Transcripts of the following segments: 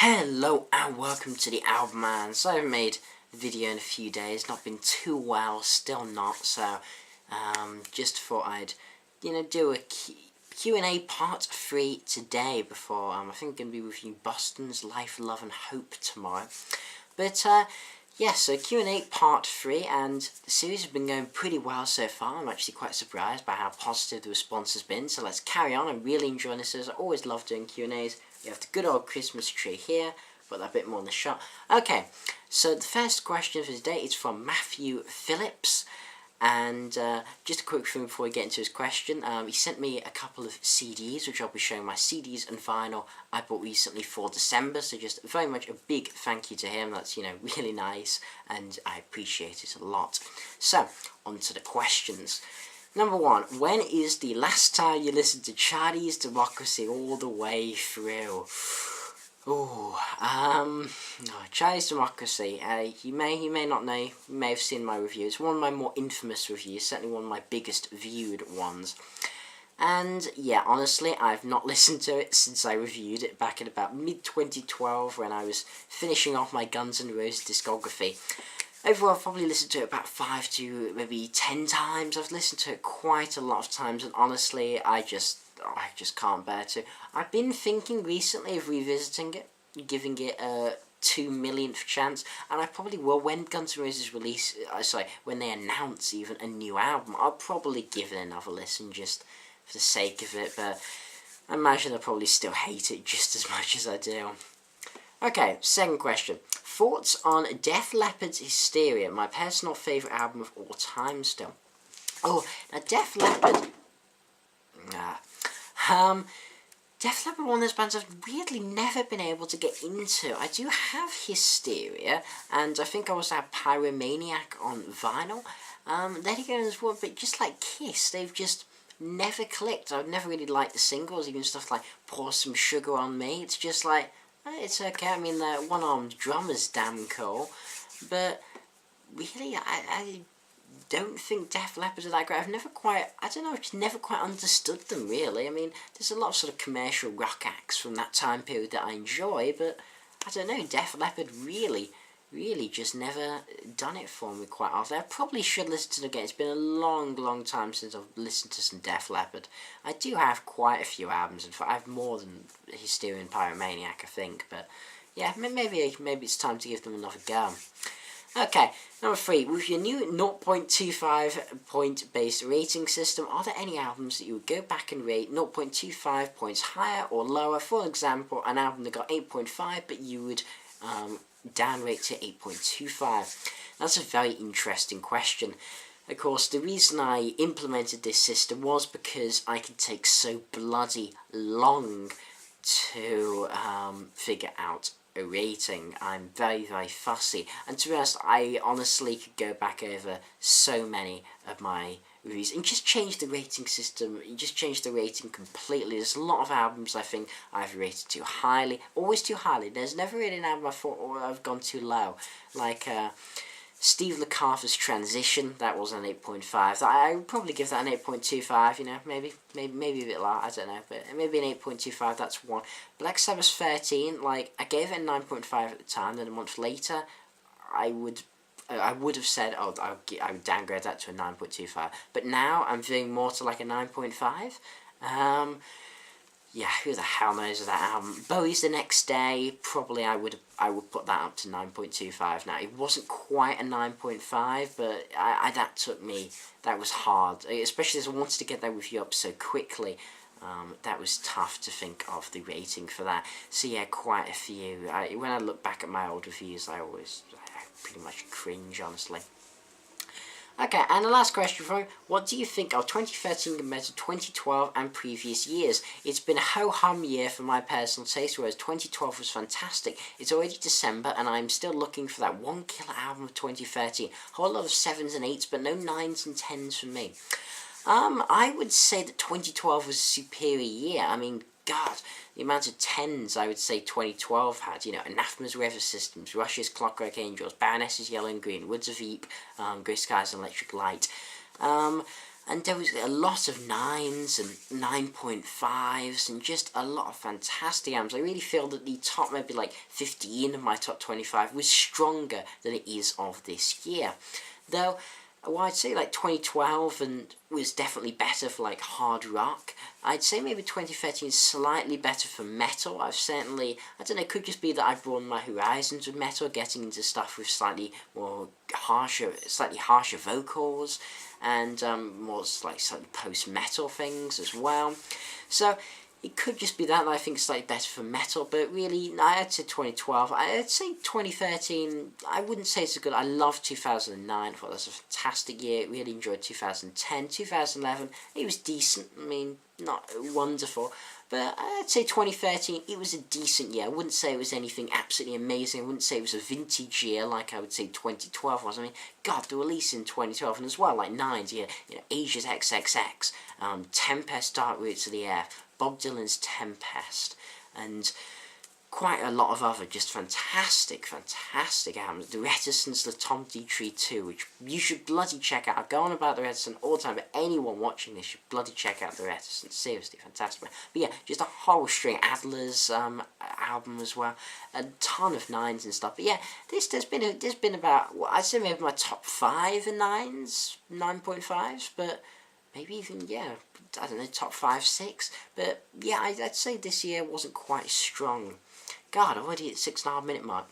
Hello and welcome to TheAIbumMan. So I haven't made a video in a few days, not been too well, still not, so just thought I'd, do a Q&A part 3 today before, I think I'm going to be reviewing Boston's Life, Love and Hope tomorrow. But, yeah, so Q&A part 3, and the series has been going pretty well so far. I'm actually quite surprised by how positive the response has been, so let's carry on. I'm really enjoying this series. I always love doing Q&As. We have the good old Christmas tree here, put that a bit more in the shot. Okay, so the first question for today is from Matthew Phillips. And just a quick thing before we get into his question, he sent me a couple of CDs, which I'll be showing my CDs and vinyl I bought recently for December, so just very much a big thank you to him. That's, really nice, and I appreciate it a lot. So, on to the questions. Number 1, when is the last time you listened to Charlie's Democracy all the way through? Charlie's Democracy, you may not know, you may have seen my review. It's one of my more infamous reviews, certainly one of my biggest viewed ones. And, yeah, honestly, I've not listened to it since I reviewed it back in about mid-2012 when I was finishing off my Guns N' Roses discography. Overall, I've probably listened to it about 5 to maybe 10 times. I've listened to it quite a lot of times, and honestly, I just can't bear to. I've been thinking recently of revisiting it, giving it a 2 millionth chance, and I probably will when Guns N' Roses release, when they announce even a new album, I'll probably give it another listen just for the sake of it, but I imagine I'll probably still hate it just as much as I do. Okay, second question. Thoughts on Def Leppard's Hysteria, my personal favourite album of all time still. Oh, now Def Leppard... Def Leppard, one of those bands I've weirdly never been able to get into. I do have Hysteria, and I think I also have Pyromaniac on vinyl. Let It Go as well, but just like Kiss, they've just never clicked. I've never really liked the singles, even stuff like Pour Some Sugar on Me. It's just like, it's okay. I mean, the one-armed drummer's damn cool, but really, I don't think Def Leppard are that great. I've never quite understood them, really. I mean, there's a lot of sort of commercial rock acts from that time period that I enjoy, but I don't know, Def Leppard really just never done it for me quite often. I probably should listen to them again. It's been a long time since I've listened to some Def Leppard. I do have quite a few albums, in fact I have more than Hysteria and Pyromaniac, I think, but yeah, maybe it's time to give them another go. Okay, number 3, with your new 0.25 point based rating system, are there any albums that you would go back and rate 0.25 points higher or lower? For example, an album that got 8.5 but you would downrate to 8.25. That's a very interesting question. Of course, the reason I implemented this system was because I could take so bloody long to figure out a rating. I'm very fussy, and to be honest, I honestly could go back over so many of my reviews and just change the rating system, just change the rating completely. There's a lot of albums I think I've rated too highly, always too highly. There's never really an album I thought I've gone too low, like Steve Lukather's Transition. That was an 8.5. I would probably give that an 8.25, maybe a bit low, I don't know, but maybe an 8.25, that's one. Black Sabbath 13, like, I gave it a 9.5 at the time, then a month later, I would have said, I would downgrade that to a 9.25, but now I'm feeling more to like a 9.5. Yeah, who the hell knows of that album? Bowie's The Next Day, probably I would put that up to 9.25. Now, it wasn't quite a 9.5, but that was hard, especially as I wanted to get that review up so quickly. That was tough to think of the rating for that. So yeah, quite a few. When I look back at my old reviews, I pretty much cringe, honestly. Okay, and the last question for you, what do you think of 2013 compared to 2012 and previous years? It's been a ho-hum year for my personal taste, whereas 2012 was fantastic. It's already December, and I'm still looking for that one killer album of 2013. A whole lot of 7s and 8s, but no 9s and 10s for me. I would say that 2012 was a superior year. I mean, God, the amount of 10s I would say 2012 had, Anathema's River Systems, Rush's Clockwork Angels, Baroness's Yellow and Green, Woods of Veep, Grey Skies and Electric Light. and there was a lot of 9s and 9.5s and just a lot of fantastic albums. I really feel that the top maybe like 15 of my top 25 was stronger than it is of this year. Though, well, I'd say like 2012 and was definitely better for like hard rock. I'd say maybe 2013 is slightly better for metal. I've certainly, I don't know, it could just be that I've broadened my horizons with metal, getting into stuff with slightly harsher vocals, and more like slightly post-metal things as well. So it could just be that I think it's slightly better for metal, but really, I'd say 2012. I'd say 2013, I wouldn't say it's a good. I loved 2009, I thought that was a fantastic year. Really enjoyed 2010. 2011, it was decent. I mean, not wonderful, but I'd say 2013, it was a decent year. I wouldn't say it was anything absolutely amazing. I wouldn't say it was a vintage year like I would say 2012 was. I mean, God, the release in 2012, and as well, like 9s, Asia's XXX, Tempest, Dark Roots of the Air, Bob Dylan's Tempest, and quite a lot of other just fantastic albums. The Reticence, the Tom D. Tree 2, which you should bloody check out. I go on about The Reticence all the time, but anyone watching this should bloody check out The Reticence. Seriously, fantastic. But yeah, just a whole string. Adler's album as well. A ton of 9s and stuff. But yeah, there's been about, well, I'd say maybe my top 5 in 9s, 9.5s, but maybe even, yeah, I don't know, top 5, 6. But yeah, I'd say this year wasn't quite strong. God, already at 6.5 minute mark.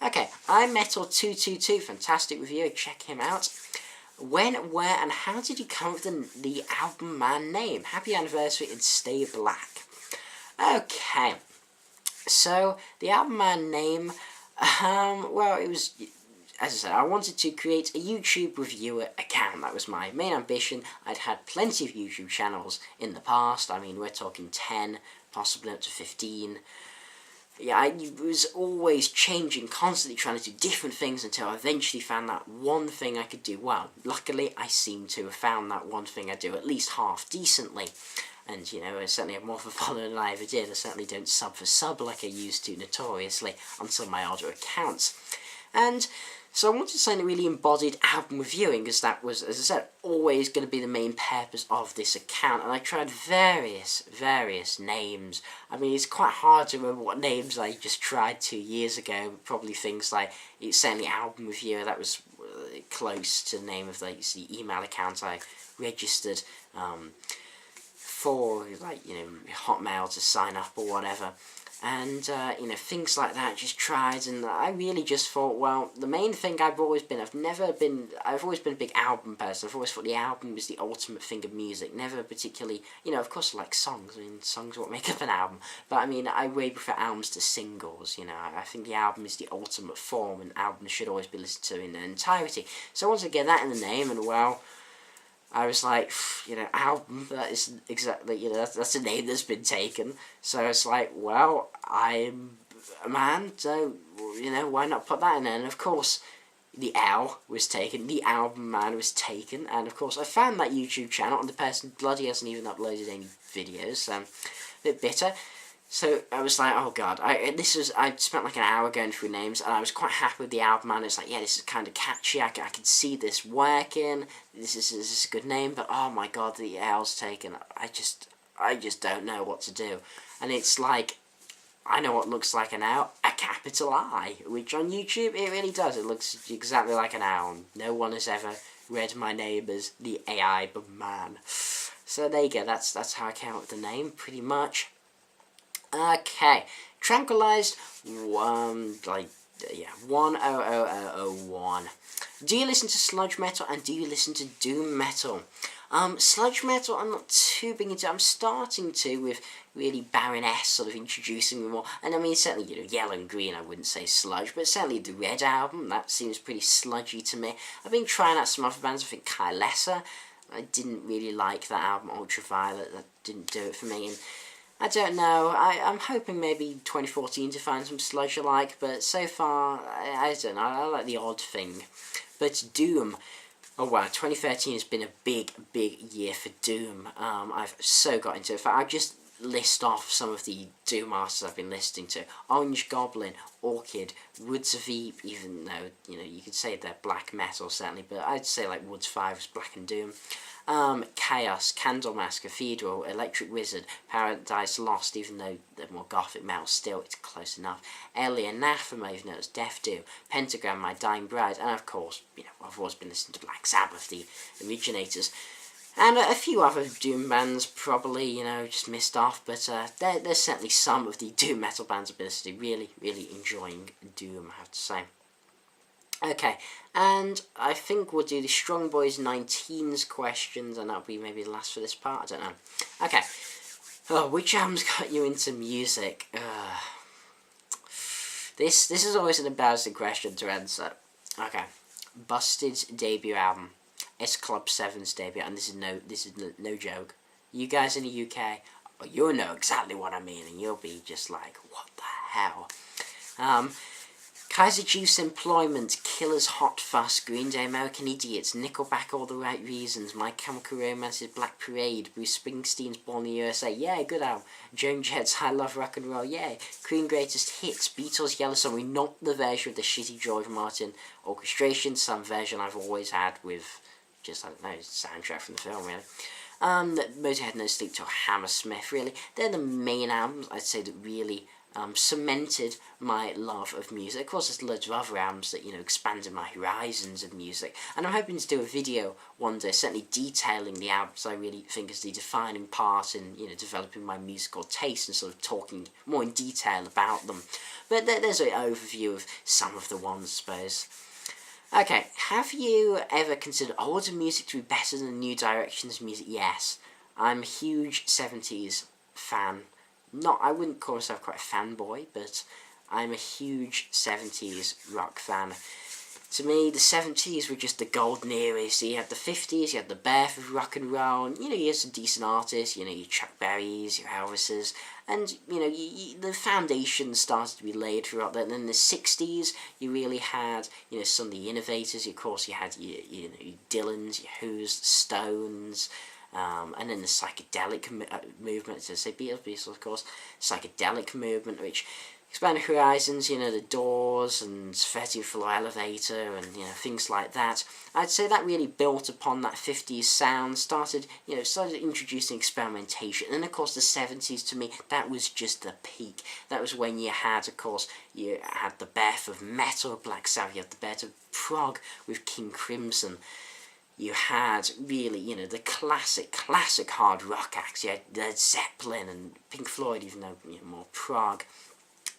Okay, iMetal222, fantastic review, check him out. When, where, and how did you come up with the album man name? Happy anniversary and stay black. Okay, so the album man name, well, it was, as I said, I wanted to create a YouTube reviewer account. That was my main ambition. I'd had plenty of YouTube channels in the past. I mean, we're talking 10, possibly up to 15. Yeah, I was always changing, constantly trying to do different things until I eventually found that one thing I could do well. Luckily, I seem to have found that one thing I do at least half decently. And, I certainly have more of a follower than I ever did. I certainly don't sub for sub like I used to notoriously on some of my older accounts. And so I wanted something that really embodied album reviewing, because that was, as I said, always going to be the main purpose of this account. And I tried various names. I mean, it's quite hard to remember what names I just tried 2 years ago. Probably things like, it's certainly album reviewer, that was close to the name of the email account I registered for, like, Hotmail to sign up or whatever. And, things like that, just tried, and I really just thought, well, the main thing I've always been a big album person. I've always thought the album was the ultimate thing of music, never particularly, of course I like songs, I mean, songs what make up an album, but I mean, I way prefer albums to singles, I think the album is the ultimate form, and albums should always be listened to in their entirety. So once I get that in the name, and well, I was like, album, that is exactly, that's a name that's been taken. So it's like, well, I'm a man, so, why not put that in there? And of course, the L was taken, the album man was taken, and of course, I found that YouTube channel, and the person bloody hasn't even uploaded any videos, so I'm a bit bitter. So I was like, oh god, I spent like an hour going through names, and I was quite happy with the album, and it's like, yeah, this is kind of catchy, I can see this working, this is a good name, but oh my god, the L's taken, I just don't know what to do. And it's like, I know what looks like an L, a capital I, which on YouTube, it really does, it looks exactly like an L. No one has ever read my name as TheAIbumMan. So there you go, that's how I came up with the name, pretty much. Okay, Tranquilized 10001. Do you listen to sludge metal, and do you listen to doom metal? Sludge metal, I'm not too big into. I'm starting to with really Baroness sort of introducing me more. And I mean, certainly, Yellow and Green, I wouldn't say sludge, but certainly the Red album, that seems pretty sludgy to me. I've been trying out some other bands. I think Kylesa, I didn't really like that album. Ultraviolet, that didn't do it for me. And I don't know, I'm hoping maybe 2014 to find some sludge I like, but so far, I don't know, I like the odd thing. But Doom, oh wow, 2013 has been a big year for Doom. I've so got into it. In fact, I just list off some of the doom artists I've been listening to. Orange Goblin, Orchid, Woods of Veep, even though, you could say they're black metal certainly, but I'd say like Woods 5 is black and doom. Chaos, Candlemass, Cathedral, Electric Wizard, Paradise Lost, even though they're more gothic metal, still it's close enough. Alien, Anathema, even though it's Death Doom, Pentagram, My Dying Bride, and of course, I've always been listening to Black Sabbath, the originators. And a few other doom bands probably, just missed off, but there's certainly some of the doom metal bands I've been listening to. Really, really enjoying doom, I have to say. Okay, and I think we'll do the Strong Boys 19's questions, and that'll be maybe the last for this part, I don't know. Okay, which album's got you into music? This is always an embarrassing question to answer. Okay, Busted's debut album. S Club 7's debut, and this is no joke. You guys in the UK, you'll know exactly what I mean, and you'll be just like, what the hell? Kaiser Chiefs Employment, Killers Hot Fuss, Green Day American Idiots, Nickelback All the Right Reasons, My Chemical Romance's Black Parade, Bruce Springsteen's Born in the USA, yeah, good album. Joan Jett's I Love Rock and Roll, yeah. Queen Greatest Hits, Beatles Yellow Submarine, not the version with the shitty George Martin orchestration, some version I've always had with just, I don't know, soundtrack from the film, really. Motorhead, No Sleep Till Hammersmith, really. They're the main albums, I'd say, that really cemented my love of music. Of course, there's loads of other albums that, expanded my horizons of music. And I'm hoping to do a video one day, certainly detailing the albums I really think is the defining part in, developing my musical taste and sort of talking more in detail about them. But there's an overview of some of the ones, I suppose. Okay, have you ever considered older music to be better than New Direction's music? Yes. I'm a huge 70s fan. I wouldn't call myself quite a fanboy, but I'm a huge 70s rock fan. To me, the 70s were just the golden era. So you had the 50s, you had the birth of rock and roll, and, you had some decent artists, your Chuck Berrys, your Elvises, and, the foundation started to be laid throughout that. And in the 60s, you really had, some of the innovators. Of course, you had, your Dylans, your Who's, Stones, and then the psychedelic movement, to say Beatles, of course, psychedelic movement, which expanded horizons, the Doors and 13th Floor Elevator and, things like that. I'd say that really built upon that 50s sound, started introducing experimentation. And, of course, the 70s, to me, that was just the peak. That was when you had, of course, you had the birth of metal, Black Sabbath, you had the birth of prog with King Crimson. You had, really, the classic hard rock acts. You had Led Zeppelin and Pink Floyd, even though, more prog.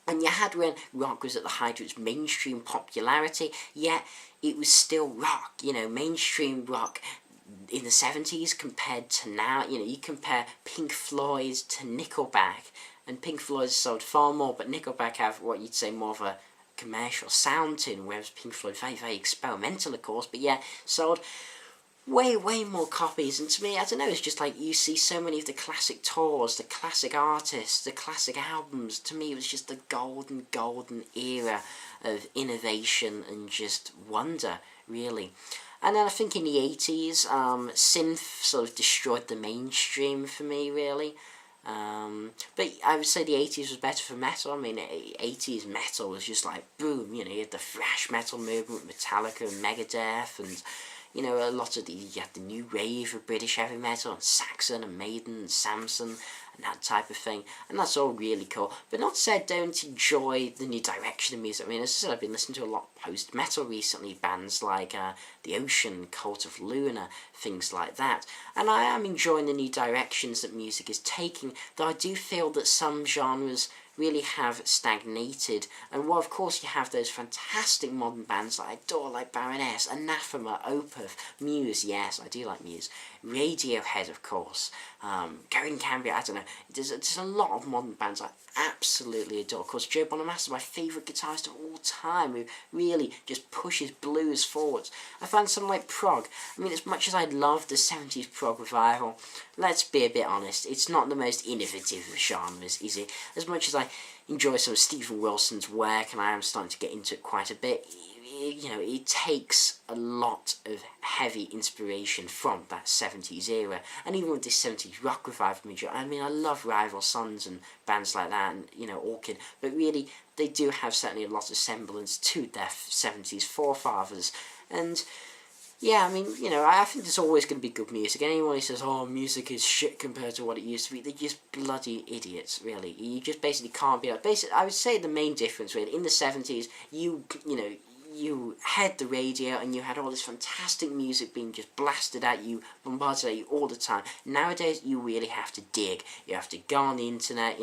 And you had when rock was at the height of its mainstream popularity, yet it was still rock. Mainstream rock in the 70s compared to now. You compare Pink Floyd to Nickelback, and Pink Floyd sold far more, but Nickelback have what you'd say more of a commercial sound to them, whereas Pink Floyd, very, very experimental, of course, but yeah, sold way more copies. And to me, I don't know, it's just like you see so many of the classic tours, the classic artists, the classic albums. To me, it was just the golden era of innovation and just wonder, really. And then I think in the 80s, synth sort of destroyed the mainstream for me, really. But I would say the 80s was better for metal. I mean, 80s metal was just like, boom, you had the thrash metal movement, Metallica and Megadeth, and a lot of you had the new wave of British heavy metal, and Saxon and Maiden and Samson, and that type of thing, and that's all really cool. But not said don't enjoy the new direction of music. I mean, as I said, I've been listening to a lot of post-metal recently, bands like The Ocean, Cult of Luna, things like that, and I am enjoying the new directions that music is taking, though I do feel that some genres really have stagnated. And while of course you have those fantastic modern bands that I adore, like Baroness, Anathema, Opeth, Muse, yes, I do like Muse, Radiohead, of course, Going Cambria, I don't know, there's a lot of modern bands I absolutely adore. Of course, Joe Bonamassa, my favourite guitarist of all time, who really just pushes blues forwards. I find something like prog. I mean, as much as I love the 70s prog revival, let's be a bit honest, it's not the most innovative of genres, is it? As much as I enjoy some of Stephen Wilson's work, and I am starting to get into it quite a bit, it takes a lot of heavy inspiration from that 70s era, and even with this 70s rock revival movement, I mean, I love Rival Sons and bands like that, and, Orchid, but really, they do have certainly a lot of semblance to their 70s forefathers, and yeah, I mean, I think there's always going to be good music. Anyone who says, oh, music is shit compared to what it used to be, they're just bloody idiots, really. You just basically can't be like, basically, I would say the main difference, really, in the 70s, you had the radio and you had all this fantastic music being just blasted at you, bombarded at you all the time. Nowadays, you really have to dig. You have to go on the internet,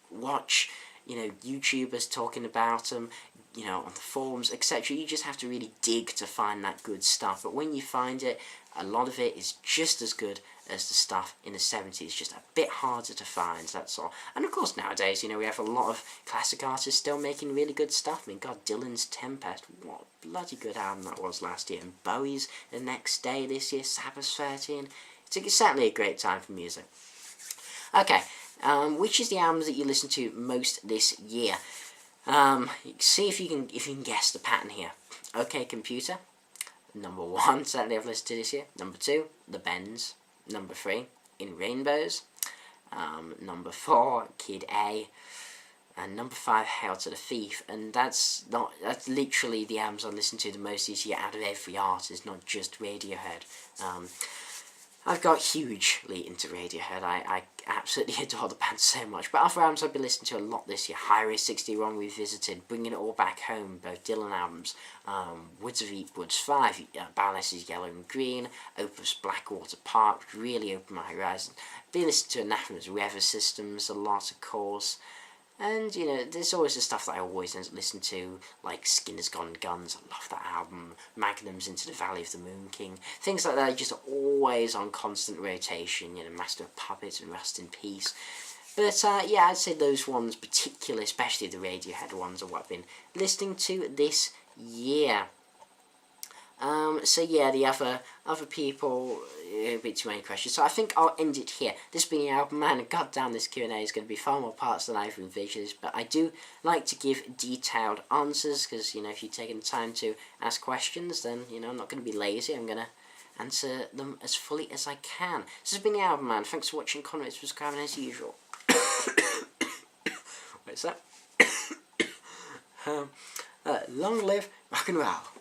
watch, YouTubers talking about them, on the forums, etc. You just have to really dig to find that good stuff. But when you find it, a lot of it is just as good as the stuff in the 70s, just a bit harder to find, that's all. And of course nowadays, we have a lot of classic artists still making really good stuff. I mean, God, Dylan's Tempest, what a bloody good album that was last year. And Bowie's The Next Day this year, Sabbath's 13. It's certainly a great time for music. Okay, which is the album that you listen to most this year? See if you can guess the pattern here. OK Computer, number 1, certainly I've listened to this year. Number 2, The Bends. Number 3, In Rainbows. Number 4, Kid A. And number 5, Hail to the Thief. And that's literally the albums I listen to the most this year out of every artist, not just Radiohead. I've got hugely into Radiohead. I absolutely adore the band so much. But other albums I've been listening to a lot this year. Highway 61 Revisited, Bringing It All Back Home, both Dylan albums. Woods of Eat Woods 5, Baroness's Yellow and Green, Opus Blackwater Park, really opened my horizon. Been listening to Anathema's Weather Systems a lot, of course. And, there's always the stuff that I always listen to, like Skinner's Gone Guns, I love that album, Magnum's Into the Valley of the Moon King, things like that are just always on constant rotation, Master of Puppets and Rust in Peace. But, yeah, I'd say those ones particularly, especially the Radiohead ones, are what I've been listening to this year. So yeah, the other people, a bit too many questions, so I think I'll end it here. This being TheAIbumMan, goddamn, this Q&A is going to be far more parts than I've envisioned, but I do like to give detailed answers, because, if you've taken the time to ask questions, then, I'm not going to be lazy, I'm going to answer them as fully as I can. This has been TheAIbumMan, thanks for watching, comment, subscribing as usual. What's that? Long live rock and roll.